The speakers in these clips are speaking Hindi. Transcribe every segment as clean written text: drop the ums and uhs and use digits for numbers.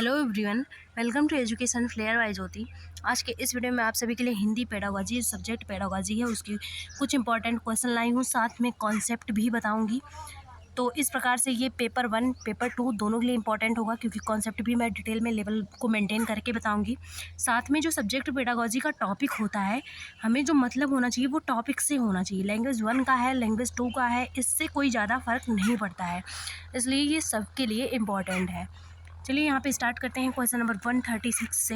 Hello everyone, welcome to education flair by Jyoti. आज के इस वीडियो में आप सभी के लिए हिंदी पेडागोजी सब्जेक्ट पेडागोजी है उसकी कुछ इंपॉर्टेंट क्वेश्चन लाई हूँ, साथ में कॉन्सेप्ट भी बताऊंगी। तो इस प्रकार से ये पेपर 1 पेपर 2 दोनों के लिए इंपॉर्टेंट होगा, क्योंकि कॉन्सेप्ट भी मैं डिटेल में लेवल को मेंटेन करके बताऊंगी। साथ में जो सब्जेक्ट पेडागोजी का टॉपिक होता है, हमें जो मतलब होना चाहिए वो टॉपिक से होना चाहिए। लैंग्वेज 1 का है, लैंग्वेज 2 का है, इससे कोई ज़्यादा फ़र्क नहीं पड़ता है, इसलिए ये सबके लिए इम्पॉर्टेंट है। चलिए यहाँ पे स्टार्ट करते हैं क्वेश्चन नंबर 136 से।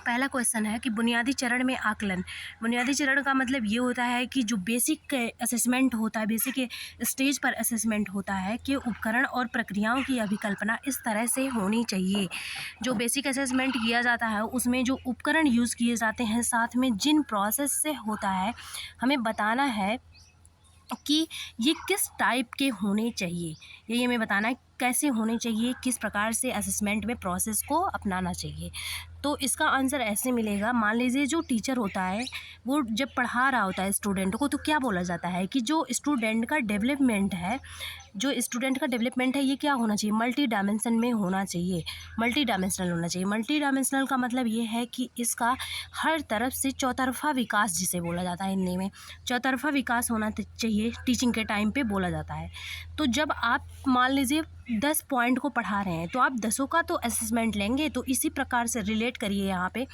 पहला क्वेश्चन है कि बुनियादी चरण में आकलन। बुनियादी चरण का मतलब ये होता है कि जो बेसिक असेसमेंट होता है, बेसिक स्टेज पर असेसमेंट होता है कि उपकरण और प्रक्रियाओं की अभिकल्पना इस तरह से होनी चाहिए। जो बेसिक असेसमेंट किया जाता है उसमें जो उपकरण यूज़ किए जाते हैं, साथ में जिन प्रोसेस से होता है, हमें बताना है कि ये किस टाइप के होने चाहिए। यही हमें बताना है कैसे होने चाहिए, किस प्रकार से असेसमेंट में प्रोसेस को अपनाना चाहिए। तो इसका आंसर ऐसे मिलेगा। मान लीजिए जो टीचर होता है वो जब पढ़ा रहा होता है स्टूडेंट को, तो क्या बोला जाता है कि जो स्टूडेंट का डेवलपमेंट है, ये क्या होना चाहिए, मल्टी डायमेंशन में होना चाहिए, मल्टी डायमेंशनल होना चाहिए। मल्टी डायमेंशनल का मतलब ये है कि इसका हर तरफ से चौतरफा विकास जिसे बोला जाता है, हिंदी में चौतरफा विकास होना चाहिए, टीचिंग के टाइम पे बोला जाता है। तो जब आप मान लीजिए 10 पॉइंट को पढ़ा रहे हैं तो आप 10 का तो असेसमेंट लेंगे। तो इसी प्रकार से रिलेट करिए यहाँ पे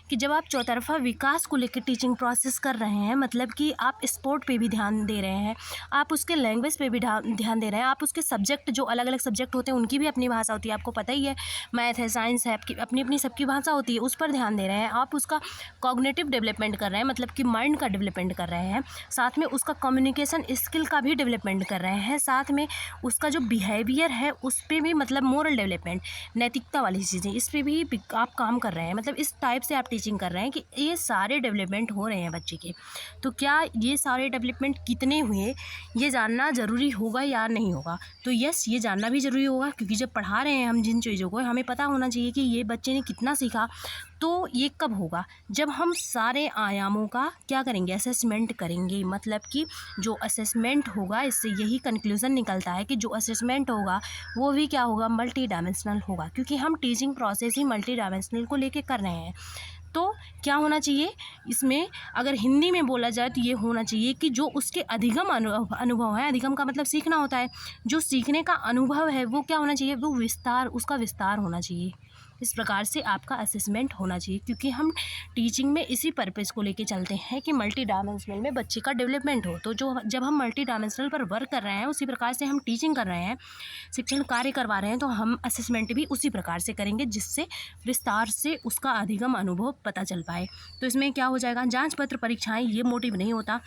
कि जब आप चौतरफा विकास को लेकर टीचिंग प्रोसेस कर रहे हैं, मतलब कि आप स्पोर्ट पे भी ध्यान दे रहे हैं, आप उसके लैंग्वेज पे भी ध्यान दे रहे हैं, आप उसके सब्जेक्ट जो अलग अलग सब्जेक्ट होते हैं उनकी भी अपनी भाषा होती है, आपको पता ही है, मैथ है, साइंस है, आपकी अपनी अपनी सबकी भाषा होती है, उस पर ध्यान दे रहे हैं। आप उसका कॉग्निटिव डेवलपमेंट कर रहे हैं, मतलब कि माइंड का डेवलपमेंट कर रहे हैं, साथ में उसका कम्युनिकेशन स्किल का भी डेवलपमेंट कर रहे हैं, साथ में उसका जो बिहेवियर है उस पर भी, मतलब मोरल डेवलपमेंट, नैतिकता वाली चीज़ें, इस पर भी आप काम कर रहे हैं। मतलब इस टाइप से आप टीचिंग कर रहे हैं कि ये सारे डेवलपमेंट हो रहे हैं बच्चे के। तो क्या ये सारे डेवलपमेंट कितने हुए, ये जानना ज़रूरी होगा या नहीं होगा? तो यस, ये जानना भी ज़रूरी होगा, क्योंकि जब पढ़ा रहे हैं हम जिन चीज़ों को, हमें पता होना चाहिए कि ये बच्चे ने कितना सीखा। तो ये कब होगा? जब हम सारे आयामों का क्या करेंगे, असेसमेंट करेंगे। मतलब कि जो असेसमेंट होगा, इससे यही कंक्लूज़न निकलता है कि जो असेसमेंट होगा वो भी क्या होगा, मल्टी डायमेंशनल होगा, क्योंकि हम टीचिंग प्रोसेस ही मल्टी डायमेंशनल को लेके कर रहे हैं। तो क्या होना चाहिए इसमें, अगर हिंदी में बोला जाए तो ये होना चाहिए कि जो उसके अधिगम अनुभव है, अधिगम का मतलब सीखना होता है, जो सीखने का अनुभव है वो क्या होना चाहिए, वो विस्तार, उसका विस्तार होना चाहिए। इस प्रकार से आपका असेसमेंट होना चाहिए, क्योंकि हम टीचिंग में इसी पर्पज़ को लेके चलते हैं कि मल्टी डायमेंशनल में बच्चे का डेवलपमेंट हो। तो जो जब हम मल्टी डायमेंशनल पर वर्क कर रहे हैं, उसी प्रकार से हम टीचिंग कर रहे हैं, शिक्षण कार्य करवा रहे हैं, तो हम असेसमेंट भी उसी प्रकार से करेंगे, जिससे विस्तार से उसका अधिगम अनुभव पता चल पाए। तो इसमें क्या हो जाएगा, जांच पत्र परीक्षाएं, ये मोटिव नहीं होता।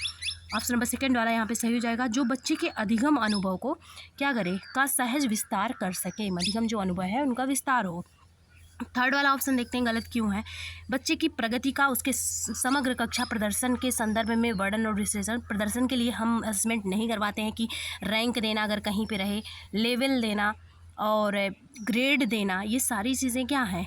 ऑप्शन नंबर सेकंड वाला यहाँ पे सही हो जाएगा। जो बच्चे के अधिगम अनुभव को क्या करे, का सहज विस्तार कर सके, अधिगम जो अनुभव है उनका विस्तार हो। थर्ड वाला ऑप्शन देखते हैं गलत क्यों है। बच्चे की प्रगति का उसके समग्र कक्षा प्रदर्शन के संदर्भ में वर्णन और विश्लेषण। प्रदर्शन के लिए हम असेसमेंट नहीं करवाते हैं कि रैंक देना अगर कहीं पे रहे, लेवल देना और ग्रेड देना, ये सारी चीज़ें क्या हैं,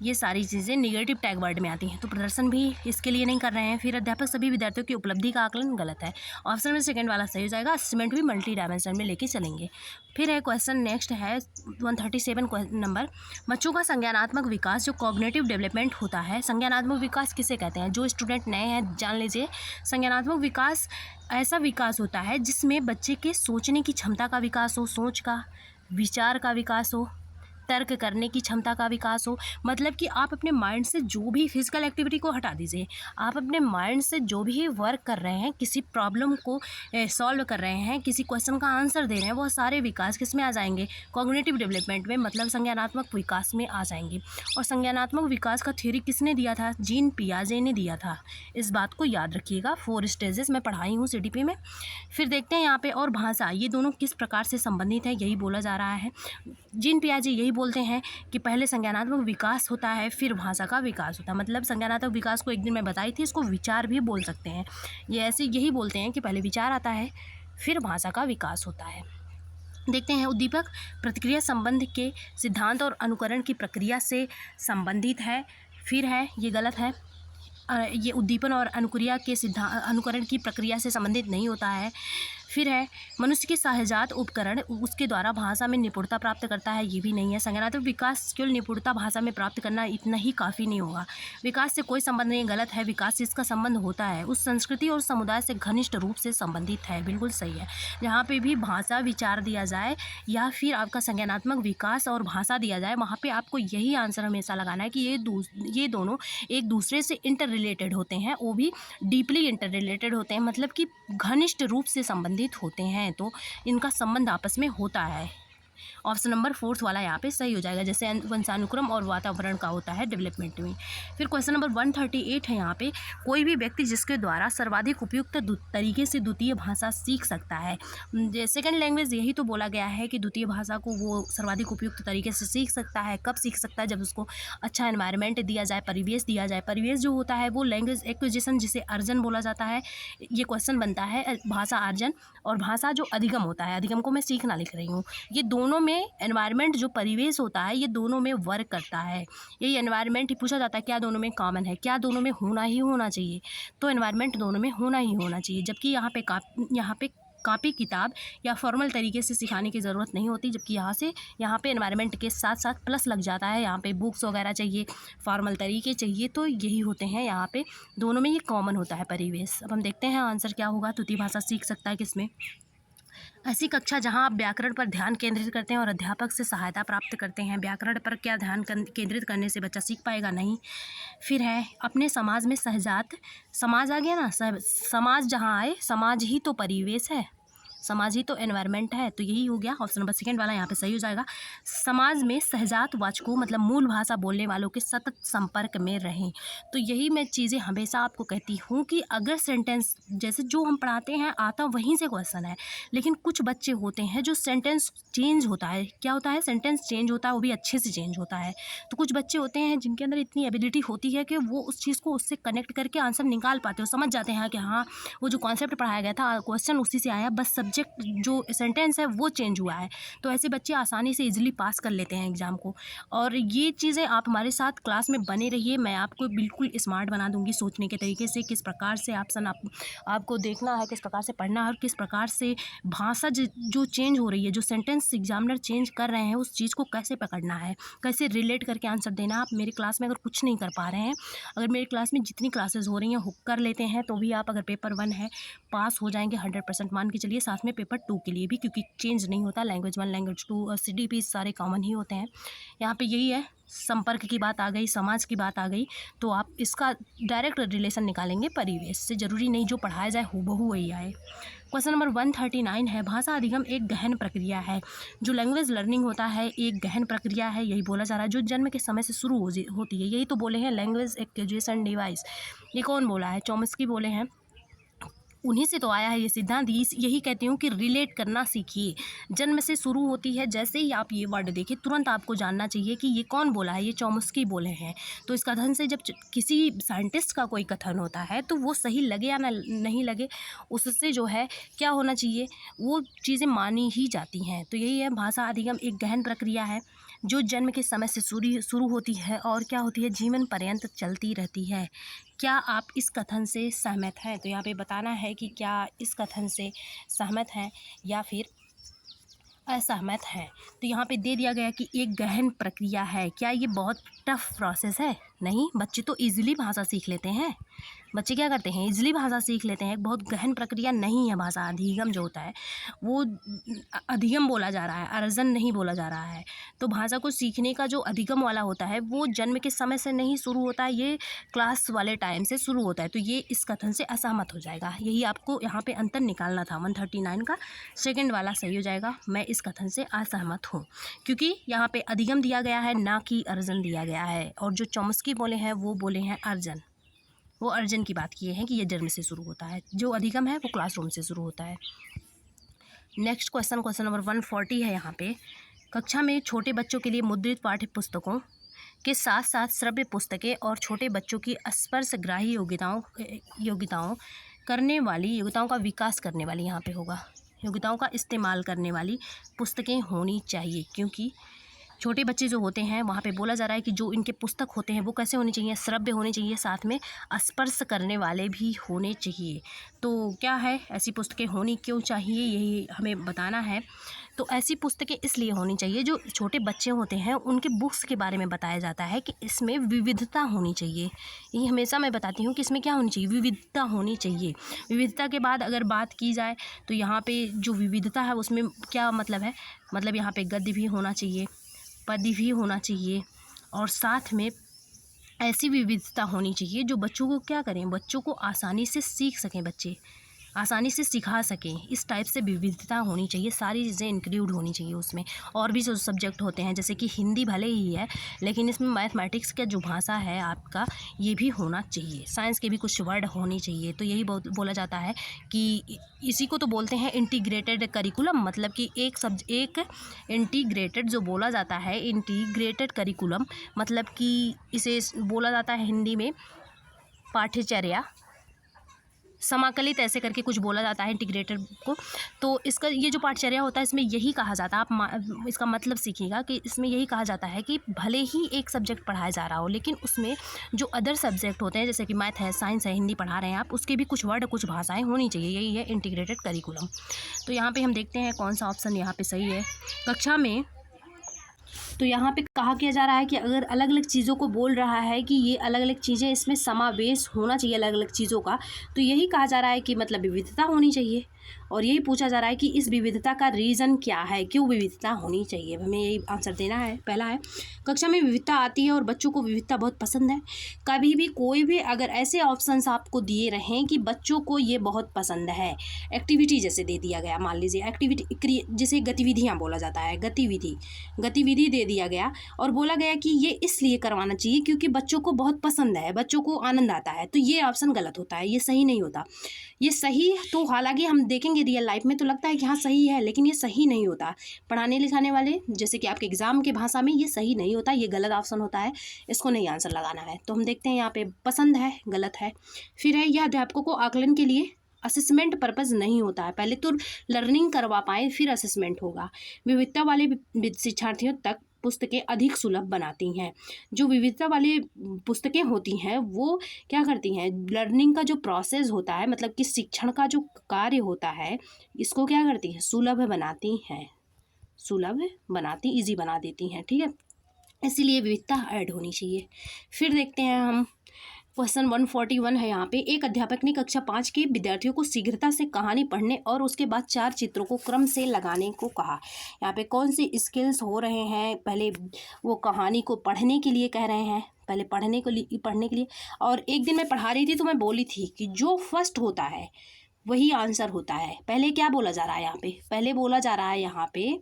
ये सारी चीज़ें निगेटिव टैग वर्ड में आती हैं। तो प्रदर्शन भी इसके लिए नहीं कर रहे हैं। फिर अध्यापक सभी विद्यार्थियों की उपलब्धि का आकलन, गलत है। ऑप्शन में सेकंड वाला सही हो जाएगा। असेसमेंट भी मल्टी डायमेंशन में लेके चलेंगे। फिर है क्वेश्चन नेक्स्ट है 137 नंबर। बच्चों का संज्ञानात्मक विकास, जो कॉग्निटिव डेवलपमेंट होता है। संज्ञानात्मक विकास किसे कहते हैं? जो स्टूडेंट नए हैं जान लीजिए, संज्ञानात्मक विकास ऐसा विकास होता है जिसमें बच्चे के सोचने की क्षमता का विकास हो, सोच का, विचार का विकास हो, तर्क करने की क्षमता का विकास हो। मतलब कि आप अपने माइंड से जो भी फिजिकल एक्टिविटी को हटा दीजिए, आप अपने माइंड से जो भी वर्क कर रहे हैं, किसी प्रॉब्लम को सॉल्व कर रहे हैं, किसी क्वेश्चन का आंसर दे रहे हैं, वो सारे विकास किस में आ जाएंगे, कॉग्निटिव डेवलपमेंट में, मतलब संज्ञानात्मक विकास में आ जाएंगे। और संज्ञानात्मक विकास का थ्योरी किसने दिया था? जीन पियाजे ने दिया था। इस बात को याद रखिएगा। 4 स्टेजेस मैं पढ़ाई हूँ CDP में। फिर देखते हैं यहाँ पे, और भाषा, ये दोनों किस प्रकार से संबंधित है, यही बोला जा रहा है। जीन पियाजे यही बोलते हैं कि पहले संज्ञानात्मक विकास होता है, फिर भाषा का विकास होता है। मतलब संज्ञानात्मक विकास को एक दिन मैं बताई थी, इसको विचार भी बोल सकते हैं। ये ऐसे यही बोलते हैं कि पहले विचार आता है, फिर भाषा का विकास होता है। देखते हैं, उद्दीपक प्रतिक्रिया संबंध के सिद्धांत और अनुकरण की प्रक्रिया से संबंधित है। फिर है, ये गलत है। ये उद्दीपन और अनुक्रिया के सिद्धांत, अनुकरण की प्रक्रिया से संबंधित नहीं होता है। फिर है मनुष्य के सहजात उपकरण उसके द्वारा भाषा में निपुणता प्राप्त करता है, ये भी नहीं है। संज्ञानात्मक विकास केवल निपुणता भाषा में प्राप्त करना इतना ही काफ़ी नहीं होगा। विकास से कोई संबंध नहीं, गलत है। विकास से इसका संबंध होता है उस संस्कृति और समुदाय से घनिष्ठ रूप से संबंधित है, बिल्कुल सही है। जहाँ पे भी भाषा विचार दिया जाए या फिर आपका संज्ञानात्मक विकास और भाषा दिया जाए, वहाँ पे आपको यही आंसर हमेशा लगाना है कि ये दोनों एक दूसरे से इंटर रिलेटेड होते हैं, वो भी डीपली इंटर रिलेटेड होते हैं, मतलब कि घनिष्ठ रूप से संबंधित होते हैं, तो इनका संबंध आपस में होता है। ऑप्शन नंबर 4 वाला यहाँ पे सही हो जाएगा, जैसे वंशानुक्रम और वातावरण का होता है डेवलपमेंट में। फिर क्वेश्चन नंबर 138 है यहाँ पे, कोई भी व्यक्ति जिसके द्वारा सर्वाधिक उपयुक्त तरीके से द्वितीय भाषा सीख सकता है। सेकंड लैंग्वेज यही तो बोला गया है कि द्वितीय भाषा को वो सर्वाधिक उपयुक्त तरीके से सीख सकता है। कब सीख सकता है? जब उसको अच्छा एनवायरनमेंट दिया जाए, परिवेश दिया जाए। परिवेश जो होता है वो लैंग्वेज एक्विजिशन, जिसे अर्जन बोला जाता है। ये क्वेश्चन बनता है भाषा अर्जन और भाषा जो अधिगम होता है, अधिगम को मैं सीखना लिख रही हूँ। ये दोनों में एनवायरनमेंट जो परिवेश होता है ये दोनों में वर्क करता है। यही एनवायरनमेंट ही पूछा जाता है क्या दोनों में कॉमन है, क्या दोनों में होना ही होना चाहिए, तो एनवायरनमेंट दोनों में होना ही होना चाहिए। जबकि यहाँ पे कॉपी किताब या फॉर्मल तरीके से सिखाने की ज़रूरत नहीं होती, जबकि यहाँ पे एनवायरनमेंट के साथ साथ प्लस लग जाता है। यहाँ पे बुक्स वगैरह चाहिए, फॉर्मल तरीके चाहिए, तो यही होते हैं यहाँ पे दोनों में, ये कॉमन होता है परिवेश। अब हम देखते हैं आंसर क्या होगा। तृतीय भाषा सीख सकता है किसमें? ऐसी कक्षा जहां आप व्याकरण पर ध्यान केंद्रित करते हैं और अध्यापक से सहायता प्राप्त करते हैं। व्याकरण पर क्या ध्यान केंद्रित करने से बच्चा सीख पाएगा? नहीं। फिर है अपने समाज में सहजात, समाज आ गया ना, समाज जहां आए, समाज ही तो परिवेश है, समाज ही तो एनवायरनमेंट है, तो यही हो गया ऑप्शन नंबर सेकंड वाला यहाँ पे सही हो जाएगा। समाज में सहजात वाचकों मतलब मूल भाषा बोलने वालों के सतत संपर्क में रहें। तो यही मैं चीज़ें हमेशा आपको कहती हूँ कि अगर सेंटेंस जैसे जो हम पढ़ाते हैं आता वहीं से क्वेश्चन है, लेकिन कुछ बच्चे होते हैं जो सेंटेंस चेंज होता है, क्या होता है, सेंटेंस चेंज होता है, वो भी अच्छे से चेंज होता है। तो कुछ बच्चे होते हैं जिनके अंदर इतनी एबिलिटी होती है कि वो उस चीज़ को उससे कनेक्ट करके आंसर निकाल पाते हो, समझ जाते हैं कि हाँ वो जो कॉन्सेप्ट पढ़ाया गया था क्वेश्चन उसी से आया, बस सब्जेक्ट जो सेंटेंस है वो चेंज हुआ है। तो ऐसे बच्चे आसानी से इजीली पास कर लेते हैं एग्ज़ाम को। और ये चीज़ें आप हमारे साथ क्लास में बने रहिए, मैं आपको बिल्कुल स्मार्ट बना दूंगी सोचने के तरीके से, किस प्रकार से ऑप्शन आपको देखना है, किस प्रकार से पढ़ना है और किस प्रकार से भाषा जो चेंज हो रही है, जो सेंटेंस एग्जामिनर चेंज कर रहे हैं उस चीज़ को कैसे पकड़ना है, कैसे रिलेट करके आंसर देना है। आप मेरी क्लास में अगर कुछ नहीं कर पा रहे हैं, अगर मेरी क्लास में जितनी क्लासेस हो रही हैं हुक कर लेते हैं, तो भी आप अगर पेपर 1 है पास हो जाएंगे 100% मान के चलिए। साथ में पेपर 2 के लिए भी, क्योंकि चेंज नहीं होता, लैंग्वेज 1 लैंग्वेज 2 और CDP सारे कॉमन ही होते हैं। यहाँ पे यही है, संपर्क की बात आ गई, समाज की बात आ गई, तो आप इसका डायरेक्ट रिलेशन निकालेंगे परिवेश से। ज़रूरी नहीं जो पढ़ाया जाए हूबहू वही आए। क्वेश्चन नंबर 139 है, भाषा अधिगम एक गहन प्रक्रिया है। जो लैंग्वेज लर्निंग होता है एक गहन प्रक्रिया है, यही बोला जा रहा है, जो जन्म के समय से शुरू होती है। यही तो बोले हैं लैंग्वेज एक्विजिशन डिवाइस। ये कौन बोला है? चॉम्स्की बोले हैं, उन्हीं से तो आया है ये सिद्धांत। यही कहती हूँ कि रिलेट करना सीखिए, जन्म से शुरू होती है। जैसे ही आप ये वर्ड देखें तुरंत आपको जानना चाहिए कि ये कौन बोला है, ये चॉम्स्की बोले हैं। तो इस कथन से जब किसी साइंटिस्ट का कोई कथन होता है तो वो सही लगे या ना नहीं लगे, उससे जो है क्या होना चाहिए, वो चीज़ें मानी ही जाती हैं। तो यही है, भाषा अधिगम एक गहन प्रक्रिया है जो जन्म के समय से शुरू होती है और क्या होती है, जीवन पर्यंत चलती रहती है। क्या आप इस कथन से सहमत हैं? तो यहाँ पे बताना है कि क्या इस कथन से सहमत हैं या फिर असहमत हैं। तो यहाँ पे दे दिया गया कि एक गहन प्रक्रिया है। क्या ये बहुत टफ प्रोसेस है? नहीं, बच्चे तो इजीली भाषा सीख लेते हैं। बच्चे क्या करते हैं, इजीली भाषा सीख लेते हैं। बहुत गहन प्रक्रिया नहीं है भाषा अधिगम जो होता है, वो अधिगम बोला जा रहा है, अर्जन नहीं बोला जा रहा है। तो भाषा को सीखने का जो अधिगम वाला होता है वो जन्म के समय से नहीं शुरू होता है, ये क्लास वाले टाइम से शुरू होता है। तो ये इस कथन से असहमत हो जाएगा। यही आपको यहाँ पे अंतर निकालना था। 139 का सेकेंड वाला सही हो जाएगा। मैं इस कथन से असहमत हूँ, क्योंकि यहाँ पे अधिगम दिया गया है ना कि अर्जन दिया गया है। और जो चॉम्स्की बोले हैं वो बोले हैं अर्जन, वो अर्जन की बात किए हैं कि ये जन्म से शुरू होता है, जो अधिगम है वो क्लासरूम से शुरू होता है। नेक्स्ट क्वेश्चन नंबर 140 है। यहाँ पे कक्षा में छोटे बच्चों के लिए मुद्रित पाठ्य पुस्तकों के साथ साथ श्रव्य पुस्तकें और छोटे बच्चों की स्पर्शग्राही योग्यताओं का विकास करने वाली, यहाँ पे होगा योग्यताओं का इस्तेमाल करने वाली पुस्तकें होनी चाहिए, क्योंकि छोटे बच्चे जो होते हैं वहाँ पे बोला जा रहा है कि जो इनके पुस्तक होते हैं वो कैसे होने चाहिए, श्रव्य होने चाहिए, साथ में स्पर्श करने वाले भी होने चाहिए। तो क्या है, ऐसी पुस्तकें होनी क्यों चाहिए, यही हमें बताना है। तो ऐसी पुस्तकें इसलिए होनी चाहिए, जो छोटे बच्चे होते हैं उनके बुक्स के बारे में बताया जाता है कि इसमें विविधता होनी चाहिए। ये हमेशा मैं बताती हूँ कि इसमें क्या होनी चाहिए, विविधता होनी चाहिए। विविधता के बाद अगर बात की जाए तो यहाँ पे जो विविधता है उसमें क्या मतलब है, मतलब यहाँ पे गद्य भी होना चाहिए, पद्य भी होना चाहिए, और साथ में ऐसी विविधता होनी चाहिए जो बच्चों को क्या करें, बच्चों को आसानी से सीख सकें, बच्चे आसानी से सिखा सकें। इस टाइप से विविधता होनी चाहिए, सारी चीज़ें इंक्लूड होनी चाहिए उसमें। और भी जो सब्जेक्ट होते हैं जैसे कि हिंदी भले ही है, लेकिन इसमें मैथमेटिक्स का जो भाषा है आपका ये भी होना चाहिए। साइंस के भी कुछ वर्ड होने चाहिए। तो यही बोला जाता है कि इसी को तो बोलते हैं इंटीग्रेटेड करिकुलम, मतलब कि एक इंटीग्रेटेड जो बोला जाता है, इंटीग्रेटेड करिकुलम मतलब कि इसे बोला जाता है हिंदी में पाठ्यचर्या समाकलित, ऐसे करके कुछ बोला जाता है इंटीग्रेटेड को। तो इसका ये जो पाठचर्या होता है इसमें यही कहा जाता है, आप इसका मतलब सीखिएगा कि इसमें यही कहा जाता है कि भले ही एक सब्जेक्ट पढ़ाया जा रहा हो, लेकिन उसमें जो अदर सब्जेक्ट होते हैं जैसे कि मैथ है, साइंस है, हिंदी पढ़ा रहे हैं आप, उसके भी कुछ वर्ड, कुछ भाषाएँ होनी चाहिए। यही है इंटीग्रेटेड करिकुलम। तो यहाँ पर हम देखते हैं कौन सा ऑप्शन यहाँ पर सही है। कक्षा में तो यहाँ पे कहा किया जा रहा है कि अगर अलग अलग चीज़ों को बोल रहा है कि ये अलग अलग चीज़ें, इसमें समावेश होना चाहिए अलग अलग चीज़ों का, तो यही कहा जा रहा है कि मतलब विविधता होनी चाहिए। और यही पूछा जा रहा है कि इस विविधता का रीज़न क्या है, क्यों विविधता होनी चाहिए, हमें यही आंसर देना है। पहला है, कक्षा में विविधता आती है और बच्चों को विविधता बहुत पसंद है। कभी भी कोई भी अगर ऐसे ऑप्शंस आपको दिए रहें कि बच्चों को ये बहुत पसंद है, एक्टिविटी जैसे दे दिया गया, मान लीजिए एक्टिविटी जिसे गतिविधियाँ बोला जाता है, गतिविधि दे दिया गया और बोला गया कि ये इसलिए करवाना चाहिए क्योंकि बच्चों को बहुत पसंद है, बच्चों को आनंद आता है, तो ये ऑप्शन गलत होता है, ये सही नहीं होता। ये सही तो हालांकि हम देखेंगे रियल लाइफ में तो लगता है कि हाँ सही है, लेकिन ये सही नहीं होता। पढ़ाने लिखाने वाले जैसे कि आपके एग्जाम के भाषा में ये सही नहीं होता, ये गलत ऑप्शन होता है, इसको नहीं आंसर लगाना है। तो हम देखते हैं यहाँ पे पसंद है, गलत है। फिर है, यह अध्यापकों को आकलन के लिए असेसमेंट पर्पज़ नहीं होता है, पहले तो लर्निंग करवा पाए फिर असेसमेंट होगा। विविधता वाले शिक्षार्थियों तक पुस्तकें अधिक सुलभ बनाती हैं। जो विविधता वाली पुस्तकें होती हैं वो क्या करती हैं, लर्निंग का जो प्रोसेस होता है, मतलब कि शिक्षण का जो कार्य होता है, इसको क्या करती हैं, सुलभ बनाती हैं, सुलभ बनाती, ईजी बना देती हैं, ठीक है। इसीलिए विविधता ऐड होनी चाहिए। फिर देखते हैं हम, क्वेश्चन 141 है यहाँ पे, एक अध्यापक ने कक्षा 5 के विद्यार्थियों को शीघ्रता से कहानी पढ़ने और उसके बाद 4 चित्रों को क्रम से लगाने को कहा। यहाँ पे कौन सी स्किल्स हो रहे हैं, पहले वो कहानी को पढ़ने के लिए कह रहे हैं, पहले पढ़ने के लिए। और एक दिन मैं पढ़ा रही थी तो मैं बोली थी कि जो फर्स्ट होता है वही आंसर होता है। पहले क्या बोला जा रहा है यहाँ पे, पहले बोला जा रहा है यहाँ पे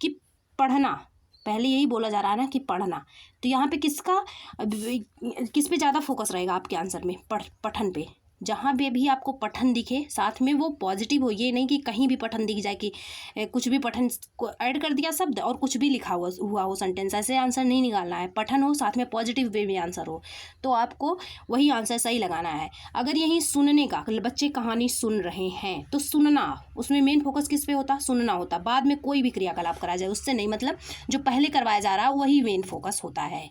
कि पढ़ना, पहले यही बोला जा रहा है ना कि पढ़ना। तो यहाँ पे किस पे ज़्यादा फोकस रहेगा आपके आंसर में, पठन पे। जहाँ पे भी आपको पठन दिखे साथ में वो पॉजिटिव हो, ये नहीं कि कहीं भी पठन दिख जाए कि कुछ भी पठन को ऐड कर दिया शब्द और कुछ भी लिखा हुआ हो सेंटेंस, ऐसे आंसर नहीं निकालना है। पठन हो साथ में पॉजिटिव वे में आंसर हो, तो आपको वही आंसर सही लगाना है। अगर यहीं सुनने का, बच्चे कहानी सुन रहे हैं तो सुनना, उसमें मेन फोकस किस पे होता, सुनना होता। बाद में कोई भी क्रियाकलाप करा जाए उससे नहीं, मतलब जो पहले करवाया जा रहा है वही मेन फोकस होता है।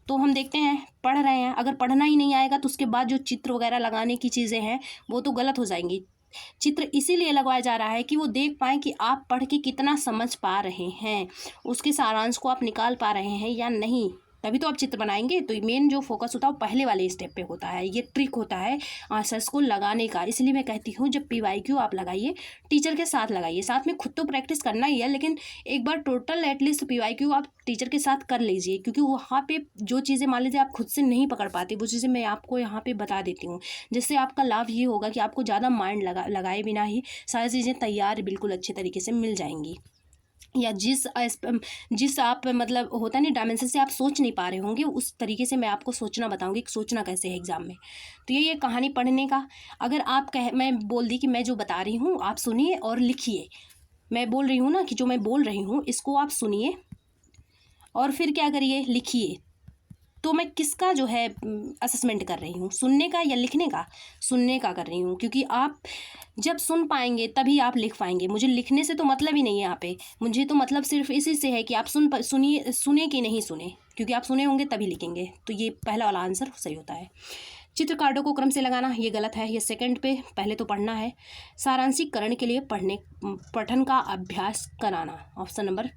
तो हम देखते हैं, पढ़ रहे हैं, अगर पढ़ना ही नहीं आएगा तो उसके बाद जो चित्र वगैरह लगाने की चीज़ें हैं वो तो गलत हो जाएंगी। चित्र इसीलिए लगवाया जा रहा है कि वो देख पाएँ कि आप पढ़ के कितना समझ पा रहे हैं, उसके सारांश को आप निकाल पा रहे हैं या नहीं, तभी तो आप चित्र बनाएंगे। तो मेन जो फोकस होता है वो पहले वाले स्टेप पे होता है। ये ट्रिक होता है आंसर्स को लगाने का। इसलिए मैं कहती हूँ जब PYQ आप लगाइए टीचर के साथ लगाइए, साथ में खुद तो प्रैक्टिस करना ही है, लेकिन एक बार टोटल एटलीस्ट PYQ आप टीचर के साथ कर लीजिए, क्योंकि वहाँ पे जो चीज़ें मान लीजिए आप खुद से नहीं पकड़ पाते, वो चीज़ें मैं आपको यहाँ पे बता देती हूँ, जिससे आपका लाभ ये होगा कि आपको ज़्यादा माइंड लगाए बिना ही सारी चीज़ें तैयार बिल्कुल अच्छे तरीके से मिल जाएंगी। या जिस आप मतलब होता नहीं डायमेंशन से आप सोच नहीं पा रहे होंगे, उस तरीके से मैं आपको सोचना बताऊंगी कि सोचना कैसे है एग्जाम में। तो ये कहानी पढ़ने का, अगर आप मैं बोल दी कि मैं जो बता रही हूँ आप सुनिए और लिखिए, मैं बोल रही हूँ ना कि जो मैं बोल रही हूँ इसको आप सुनिए और फिर क्या करिए, लिखिए। तो मैं किसका जो है असेसमेंट कर रही हूँ, सुनने का या लिखने का? सुनने का कर रही हूँ, क्योंकि आप जब सुन पाएंगे तभी आप लिख पाएंगे। मुझे लिखने से तो मतलब ही नहीं है यहाँ पे, मुझे तो मतलब सिर्फ इसी से है कि आप सुने कि नहीं सुने, क्योंकि आप सुने होंगे तभी लिखेंगे। तो ये पहला वाला आंसर सही होता है। चित्र कार्डों को क्रम से लगाना, ये गलत है। ये सेकंड पे, पहले तो पढ़ना है। सारांशिकरण के लिए पठन का अभ्यास कराना, ऑप्शन नंबर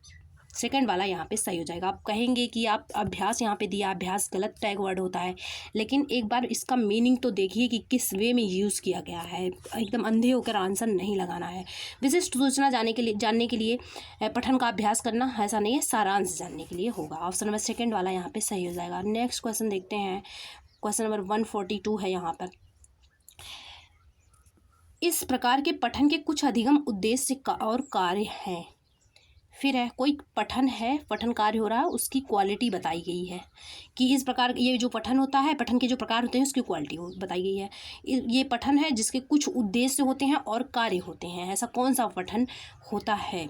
सेकंड वाला यहाँ पे सही हो जाएगा। आप कहेंगे कि आप अभ्यास यहाँ पे दिया, अभ्यास गलत टैग वर्ड होता है, लेकिन एक बार इसका मीनिंग तो देखिए कि किस वे में यूज़ किया गया है। एकदम अंधे होकर आंसर नहीं लगाना है। विशिष्ट सूचना जानने के लिए पठन का अभ्यास करना, ऐसा नहीं है, सारांश जानने के लिए होगा। ऑप्शन नंबर सेकंड वाला यहाँ पे सही हो जाएगा। नेक्स्ट क्वेश्चन देखते हैं, क्वेश्चन नंबर 142 है यहाँ पर। इस प्रकार के पठन के कुछ अधिगम उद्देश्य और कार्य हैं। फिर है, कोई पठन है, पठन कार्य हो रहा है, उसकी क्वालिटी बताई गई है कि इस प्रकार ये जो पठन होता है, पठन के जो प्रकार होते हैं उसकी क्वालिटी बताई गई है। ये पठन है जिसके कुछ उद्देश्य होते हैं और कार्य होते हैं, ऐसा कौन सा पठन होता है।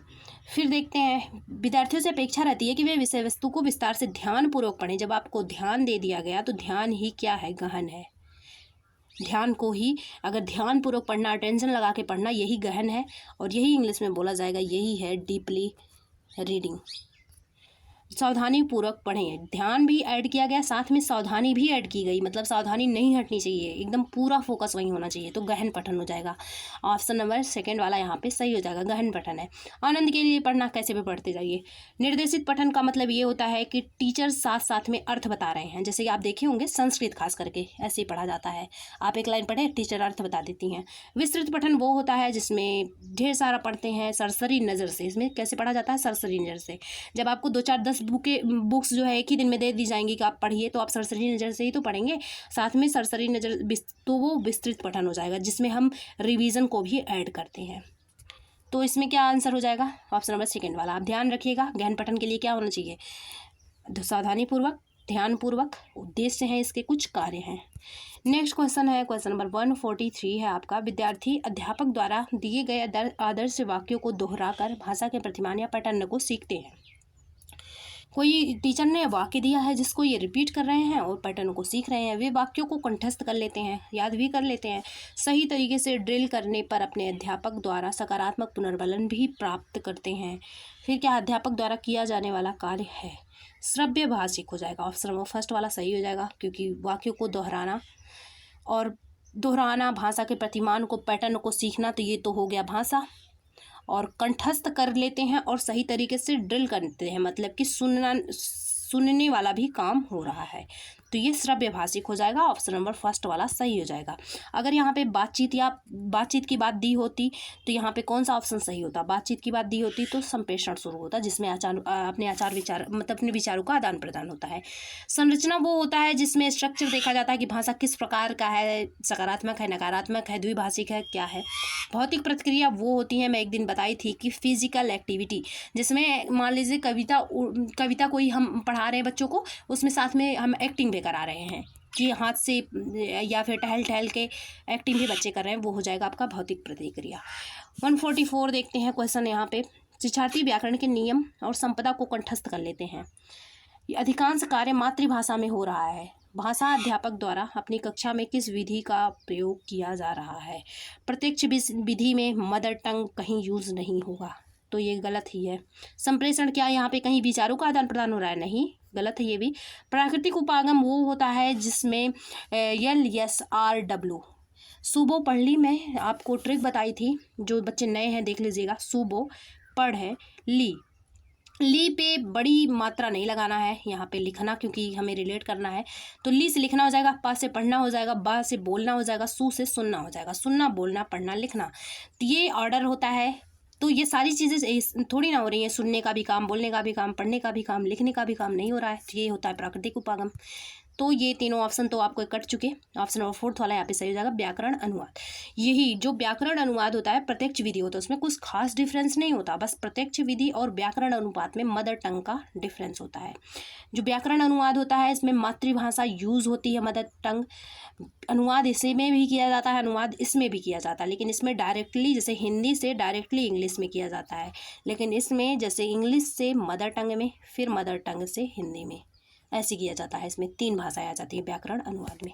फिर देखते हैं, विद्यार्थियों से अपेक्षा रहती है कि वे विषय वस्तु को विस्तार से ध्यानपूर्वक पढ़ें। जब आपको ध्यान दे दिया गया तो ध्यान ही क्या है, गहन है। ध्यान को ही अगर ध्यानपूर्वक पढ़ना, अटेंशन लगा के पढ़ना, यही गहन है और यही इंग्लिश में बोला जाएगा, यही है डीपली रीडिंग। सावधानी पूर्वक पढ़ें, ध्यान भी ऐड किया गया, साथ में सावधानी भी ऐड की गई, मतलब सावधानी नहीं हटनी चाहिए, एकदम पूरा फोकस वहीं होना चाहिए, तो गहन पठन हो जाएगा। ऑप्शन नंबर सेकंड वाला यहाँ पे सही हो जाएगा, गहन पठन है। आनंद के लिए पढ़ना, कैसे भी पढ़ते जाइए। निर्देशित पठन का मतलब ये होता है कि टीचर साथ साथ में अर्थ बता रहे हैं, जैसे कि आप देखे होंगे संस्कृत खास करके ऐसे ही पढ़ा जाता है, आप एक लाइन पढ़े, टीचर अर्थ बता देती हैं। विस्तृत पठन वो होता है जिसमें ढेर सारा पढ़ते हैं सरसरी नज़र से। इसमें कैसे पढ़ा जाता है, सरसरी नज़र से। जब आपको 2-4-10 बुक्स जो है एक ही दिन में दे दी जाएंगी कि आप पढ़िए, तो आप सरसरी नज़र से ही तो पढ़ेंगे, साथ में सरसरी नज़र, तो वो विस्तृत पठन हो जाएगा जिसमें हम रिवीजन को भी ऐड करते हैं। तो इसमें क्या आंसर हो जाएगा, ऑप्शन नंबर सेकंड वाला। आप ध्यान रखिएगा, गहन पठन के लिए क्या होना चाहिए, सावधानीपूर्वक, ध्यानपूर्वक, उद्देश्य हैं इसके, कुछ कार्य हैं। नेक्स्ट क्वेश्चन है, क्वेश्चन नंबर 143 है आपका। विद्यार्थी अध्यापक द्वारा दिए गए आदर्श वाक्यों को दोहराकर भाषा के प्रतिमान या पैटर्न को सीखते हैं। कोई टीचर ने वाक्य दिया है जिसको ये रिपीट कर रहे हैं और पैटर्न को सीख रहे हैं। वे वाक्यों को कंठस्थ कर लेते हैं, याद भी कर लेते हैं। सही तरीके से ड्रिल करने पर अपने अध्यापक द्वारा सकारात्मक पुनर्बलन भी प्राप्त करते हैं। फिर क्या अध्यापक द्वारा किया जाने वाला कार्य है, श्रव्य भाषिक हो जाएगा। ऑप्शन नंबर फर्स्ट वाला सही हो जाएगा, क्योंकि वाक्यों को दोहराना भाषा के प्रतिमान को, पैटर्न को सीखना, तो ये तो हो गया भाषा। और कंठस्थ कर लेते हैं और सही तरीके से ड्रिल करते हैं, मतलब कि सुनने वाला भी काम हो रहा है, तो ये श्रव्य भाषिक हो जाएगा। ऑप्शन नंबर फर्स्ट वाला सही हो जाएगा। अगर यहाँ पे बातचीत की बात दी होती तो यहाँ पे कौन सा ऑप्शन सही होता, बातचीत की बात दी होती तो संप्रेषण शुरू होता, जिसमें अपने विचारों का आदान प्रदान होता है। संरचना वो होता है जिसमें स्ट्रक्चर देखा जाता है कि भाषा किस प्रकार का है, सकारात्मक है, नकारात्मक है, द्विभाषिक है, क्या है। भौतिक प्रतिक्रिया वो होती है, मैं एक दिन बताई थी कि फिजिकल एक्टिविटी, जिसमें मान लीजिए कविता कोई हम पढ़ा रहे हैं बच्चों को, उसमें साथ में हम एक्टिंग भी करा रहे हैं कि हाथ से या फिर टहल के एक्टिंग भी बच्चे कर रहे हैं, वो हो जाएगा आपका भौतिक प्रतिक्रिया। 144 देखते हैं क्वेश्चन यहाँ पे। शिक्षार्थी व्याकरण के नियम और संपदा को कंठस्थ कर लेते हैं। ये अधिकांश कार्य मातृभाषा में हो रहा है। भाषा अध्यापक द्वारा अपनी कक्षा में किस विधि का प्रयोग किया जा रहा है। प्रत्यक्ष विधि में मदर टंग कहीं यूज़ नहीं होगा, तो ये गलत ही है। संप्रेषण क्या यहाँ पे कहीं विचारों का आदान प्रदान हो रहा है, नहीं, गलत है ये भी। प्राकृतिक उपागम वो होता है जिसमें LSRW, सुबो पढ़ ली, मैं आपको ट्रिक बताई थी, जो बच्चे नए हैं देख लीजिएगा। सुबो पढ़ है, ली पे बड़ी मात्रा नहीं लगाना है, यहाँ पे लिखना, क्योंकि हमें रिलेट करना है, तो ली से लिखना हो जाएगा, पा से पढ़ना हो जाएगा, बा से बोलना हो जाएगा, सू से सुनना हो जाएगा। सुनना, बोलना, पढ़ना, लिखना, तो ये ऑर्डर होता है। तो ये सारी चीज़ें थोड़ी ना हो रही हैं, सुनने का भी काम, बोलने का भी काम, पढ़ने का भी काम, लिखने का भी काम नहीं हो रहा है, तो ये होता है प्राकृतिक उपागम। तो ये तीनों ऑप्शन तो आपको कट चुके। ऑप्शन नंबर फोर्थ वाला यहाँ पे सही हो जाएगा, व्याकरण अनुवाद। यही जो व्याकरण अनुवाद होता है प्रत्यक्ष विधि होता है, उसमें कुछ खास डिफरेंस नहीं होता, बस प्रत्यक्ष विधि और व्याकरण अनुपात में मदर टंग का डिफरेंस होता है। जो व्याकरण अनुवाद होता है इसमें मातृभाषा यूज़ होती है, मदर टंग। अनुवाद इसी में भी किया जाता है, अनुवाद इसमें भी किया जाता है, लेकिन इसमें डायरेक्टली, जैसे हिंदी से डायरेक्टली इंग्लिश में किया जाता है, लेकिन इसमें जैसे इंग्लिश से मदर टंग में, फिर मदर टंग से हिंदी में, ऐसे किया जाता है। इसमें 3 भाषाएं आ जाती हैं व्याकरण अनुवाद में।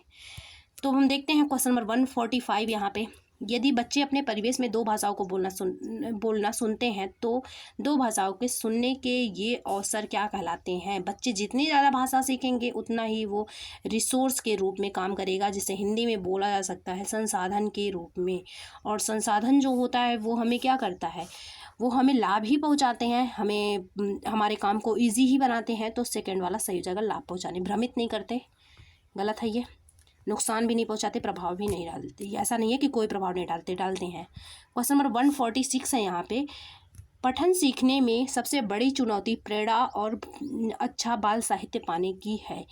तो हम देखते हैं क्वेश्चन नंबर 145 यहाँ पे। यदि बच्चे अपने परिवेश में 2 भाषाओं को बोलना सुनते हैं तो 2 भाषाओं के सुनने के ये अवसर क्या कहलाते हैं। बच्चे जितनी ज़्यादा भाषा सीखेंगे उतना ही वो रिसोर्स के रूप में काम करेगा, जिसे हिंदी में बोला जा सकता है संसाधन के रूप में। और संसाधन जो होता है वो हमें क्या करता है, वो हमें लाभ ही पहुंचाते हैं, हमें हमारे काम को इजी ही बनाते हैं। तो सेकंड वाला सही हो जाएगा, लाभ पहुंचाने। भ्रमित नहीं करते, गलत है ये। नुकसान भी नहीं पहुंचाते, प्रभाव भी नहीं डालते। ऐसा नहीं है कि कोई प्रभाव नहीं डालते, डालते हैं। क्वेश्चन नंबर 146 है यहाँ पे। पठन सीखने में सबसे बड़ी चुनौती प्रेरणा और अच्छा बाल साहित्य पाने की है।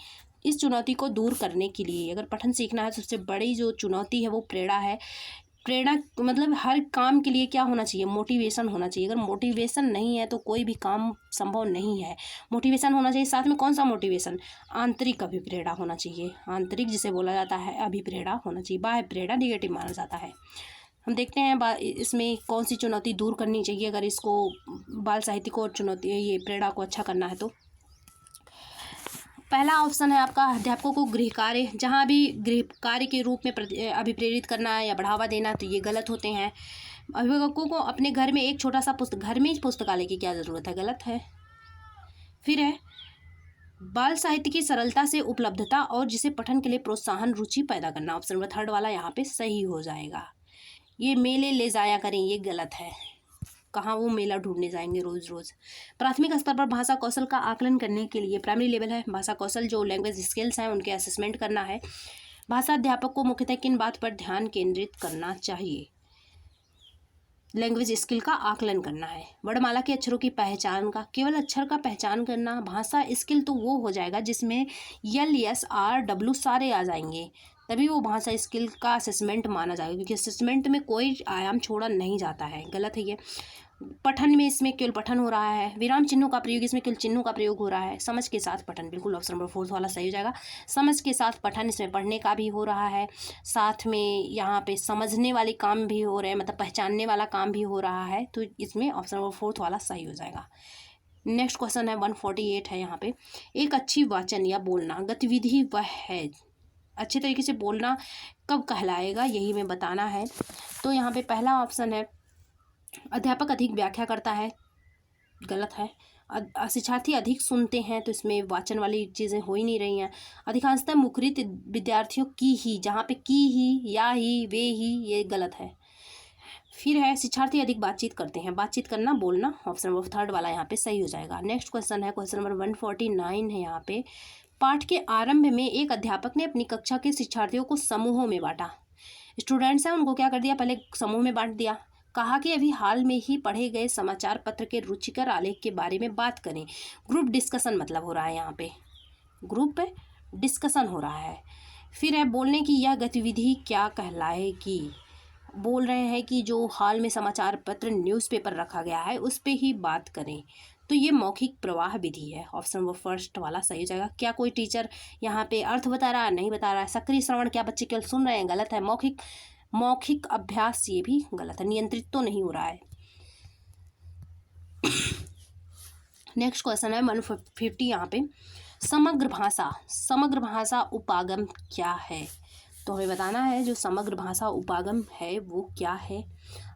इस चुनौती को दूर करने के लिए, अगर पठन सीखना है, सबसे बड़ी जो चुनौती है वो प्रेरणा है। प्रेरणा मतलब हर काम के लिए क्या होना चाहिए, मोटिवेशन होना चाहिए। अगर मोटिवेशन नहीं है तो कोई भी काम संभव नहीं है। मोटिवेशन होना चाहिए, साथ में कौन सा मोटिवेशन, आंतरिक अभिप्रेरणा होना चाहिए। आंतरिक जिसे बोला जाता है अभिप्रेरणा होना चाहिए, बाह्य प्रेरणा निगेटिव माना जाता है। हम देखते हैं इसमें कौन सी चुनौती दूर करनी चाहिए अगर इसको बाल साहित्य को और चुनौती ये प्रेरणा को अच्छा करना है तो। पहला ऑप्शन है आपका अध्यापकों को गृह कार्य, जहाँ भी गृह कार्य के रूप में अभिप्रेरित करना है या बढ़ावा देना, तो ये गलत होते हैं। अभिभावकों को अपने घर में एक छोटा सा घर में पुस्तकालय की क्या ज़रूरत है, गलत है। फिर है बाल साहित्य की सरलता से उपलब्धता और जिसे पठन के लिए प्रोत्साहन रुचि पैदा करना। ऑप्शन नंबर 3 वाला यहाँ पे सही हो जाएगा। ये मेले ले जाया करें, ये गलत है। कहाँ वो मेला ढूंढने जाएंगे रोज़ रोज़। प्राथमिक स्तर पर भाषा कौशल का आकलन करने के लिए, प्राइमरी लेवल है, भाषा कौशल जो लैंग्वेज स्किल्स हैं उनके असेसमेंट करना है। भाषा अध्यापक को मुख्यतः किन बात पर ध्यान केंद्रित करना चाहिए, लैंग्वेज स्किल का आकलन करना है। वर्णमाला के अक्षरों की पहचान का, केवल अक्षर का पहचान करना। भाषा स्किल तो वो हो जाएगा जिसमें एल एस आर डब्ल्यू सारे आ जाएंगे, तभी वो भाषा स्किल का असेसमेंट माना जाएगा, क्योंकि असेसमेंट में कोई आयाम छोड़ा नहीं जाता है। गलत है ये। पठन में इसमें केवल पठन हो रहा है। विराम चिन्हों का प्रयोग, इसमें केवल चिन्हों का प्रयोग हो रहा है। समझ के साथ पठन, बिल्कुल ऑप्शन नंबर 4 वाला सही हो जाएगा। समझ के साथ पठन, इसमें पढ़ने का भी हो रहा है, साथ में यहाँ पे समझने वाले काम भी हो रहे हैं, मतलब पहचानने वाला काम भी हो रहा है। तो इसमें ऑप्शन नंबर 4 वाला सही हो जाएगा। नेक्स्ट क्वेश्चन है 148 है यहाँ पे। एक अच्छी वाचन या बोलना गतिविधि वह है, अच्छे तरीके से बोलना कब कहलाएगा, यही में बताना है। तो यहाँ पे पहला ऑप्शन है अध्यापक अधिक व्याख्या करता है, गलत है। शिक्षार्थी अधिक सुनते हैं, तो इसमें वाचन वाली चीज़ें हो ही नहीं रही हैं। अधिकांशतः मुखरित विद्यार्थियों की ही, जहाँ पे की ही, या ही, वे ही, ये गलत है। फिर है शिक्षार्थी अधिक बातचीत करते हैं, बातचीत करना, बोलना, ऑप्शन नंबर 3 वाला यहाँ पे सही हो जाएगा। नेक्स्ट क्वेश्चन है क्वेश्चन नंबर 149 है यहाँ पे। पाठ के आरंभ में एक अध्यापक ने अपनी कक्षा के शिक्षार्थियों को समूहों में बांटा। स्टूडेंट्स हैं उनको क्या कर दिया, पहले समूह में बांट दिया। कहा कि अभी हाल में ही पढ़े गए समाचार पत्र के रुचिकर आलेख के बारे में बात करें। ग्रुप डिस्कशन मतलब हो रहा है यहाँ पे, ग्रुप डिस्कशन हो रहा है। फिर है बोलने की यह गतिविधि क्या कहलाएगी। बोल रहे हैं कि जो हाल में समाचार पत्र न्यूज़पेपर रखा गया है उस पर ही बात करें, तो ये मौखिक प्रवाह विधि है। ऑप्शन नंबर 1 वाला सही हो जाएगा। क्या कोई टीचर यहाँ पे अर्थ बता रहा है, नहीं बता रहा है। सक्रिय श्रवण, क्या बच्चे केवल सुन रहे हैं, गलत है। मौखिक अभ्यास, ये भी गलत है। नियंत्रित तो नहीं हो रहा है। नेक्स्ट क्वेश्चन है 150 यहाँ पे। समग्र भाषा उपागम क्या है, तो हमें बताना है जो समग्र भाषा उपागम है वो क्या है।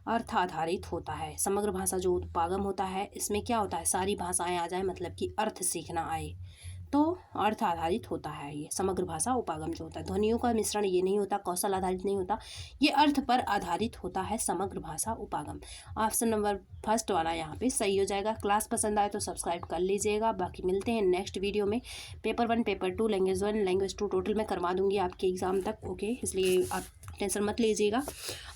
अर्थ आधारित होता है। समग्र भाषा जो उपागम होता है इसमें क्या होता है, सारी भाषाएं आ जाए, मतलब कि अर्थ सीखना आए, तो अर्थ आधारित होता है ये समग्र भाषा उपागम जो होता है। ध्वनियों का मिश्रण ये नहीं होता, कौशल आधारित नहीं होता, ये अर्थ पर आधारित होता है समग्र भाषा उपागम। ऑप्शन नंबर 1 वाला यहाँ पे सही हो जाएगा। क्लास पसंद आए तो सब्सक्राइब कर लीजिएगा। बाकी मिलते हैं नेक्स्ट वीडियो में। Paper 1, paper 2, language 1, language 2 total मैं करवा दूँगी आपके एग्ज़ाम तक, ओके, इसलिए आप टेंशन मत लीजिएगा।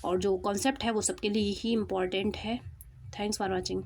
और जो कॉन्सेप्ट है वो सबके लिए ही इम्पॉर्टेंट है। Thanks for watching.